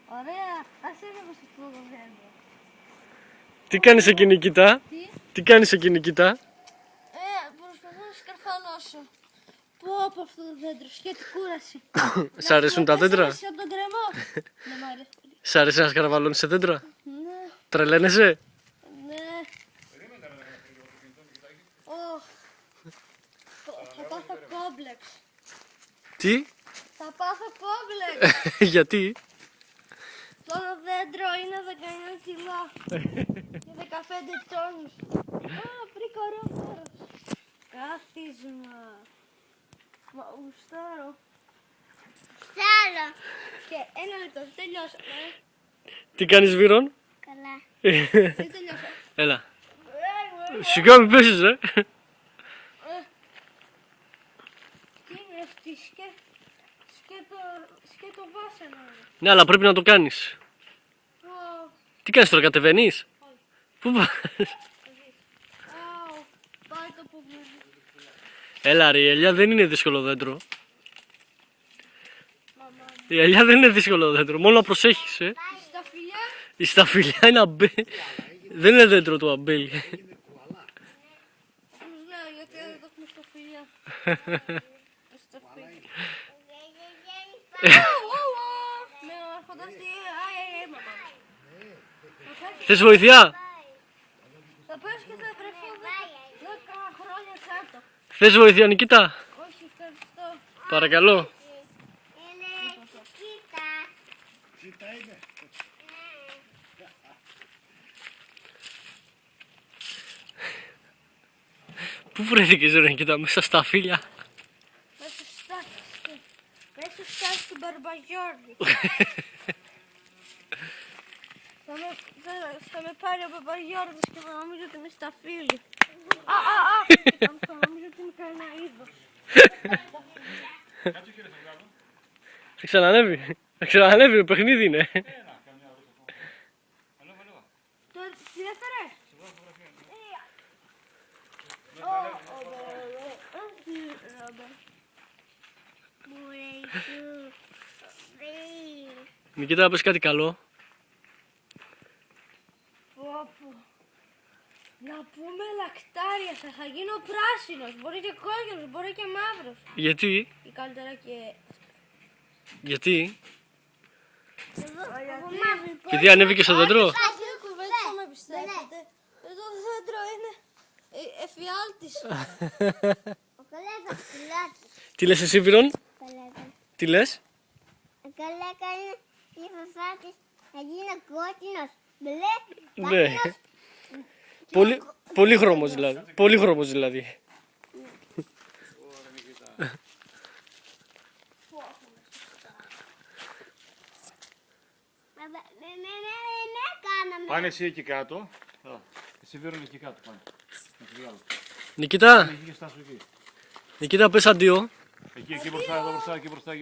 Ωραία, ας έρθουμε στο αυτό το δέντρο. Τι κάνεις εκεί, Νικήτα? Τι κάνεις εκεί, Νικήτα? Προσπαθώ να σκαρφαλώσω. Πω από αυτό το δέντρο, σκέτη κούραση. Σ' αρέσουν τα δέντρα? Από τον κρεμό. Δεν μ' αρέσει. Σ' αρέσει να σκαραβαλώνεις σε δέντρα? Ναι, Τρελαίνεσαι? ναι. Ωχ. Θα πάθω κόμπλεξ. Τι? Θα πάθω κόμπλεξ. Γιατί? Το δέντρο είναι 19 κιλά και 15 τόνους. Βρήκα ωραίο μέρος. Κάθισμα. Μα γουστάρω. Και ένα λεπτό, δεν τελειώσαμε. Τι κάνεις, Βύρον? Καλά. Δεν τελειώσαμε. Έλα. Σιγά μην πέσεις, ρε. Τι είναι αυτή, σκέτο βάσανο. Ναι, αλλά πρέπει να το κάνεις. Τι κάνεις τώρα, κατεβαίνεις? Όχι. Πού πας? Αου, πάει το που βγαίνει. Έλα ρε, η ελιά δεν είναι δύσκολο δέντρο. Μαμά. Η ελιά δεν είναι δύσκολο δέντρο, μόνο να προσέχεις, Στα φιλιά. Η σταφυλιά είναι αμπέλι. Δεν είναι δέντρο του αμπέλι. Τους λέω γιατί δεν το έχουμε στα φιλιά. Στα φιλιά. Με άρχοντας τι... μαμά. Θες βοηθειά? Θα πες και θα βρεθώ 10 χρόνια κάτω. Θες βοηθειά, Νικήτα? Όχι, ευχαριστώ. Παρακαλώ. Πού βρέθηκες, ρε Νικήτα, μέσα στα φύλλα? Μέσα στάση του Μπαρμπαγιόρνη. Θα με πάρει ο Μπαρμπαγιόρνης και θα νομίζω ότι είμαι στα φίλη. Θα νομίζω ότι είμαι κανένα είδος. Θα ξανανεύει. Θα ξανανεύει, το παιχνίδι είναι. Τι έφερες? Νικήτα, πες κάτι καλό. Να πούμε λακτάρια, θα γίνω πράσινος, μπορεί και κόκκινος, μπορεί και μαύρος. Γιατί? Ή καλύτερα και... Γιατί? Γιατί... Γιατί ανέβηκε στο δέντρο? Αυτή η κουβέντα με πιστεύετε. Το δέντρο είναι εφιάλτης. Ο καλέκας φυλάκης. Τι λες εσύ, Βυρών? Τι λες? Ο καλέκα είναι η φασάτης να γίνει κόκκινος, μπλε, Ναι. Πολύχρωμος δηλαδή. Πολύχρωμος δηλαδή. Πάνε εσύ εκεί κάτω. Εσύ Βύρον εκεί κάτω πάνε. Νικήτα, Εκεί και στάσου εκεί. Νικήτα, πες αντίο. Εκεί μπροστά, εδώ μπροστά, εκεί μπροστά.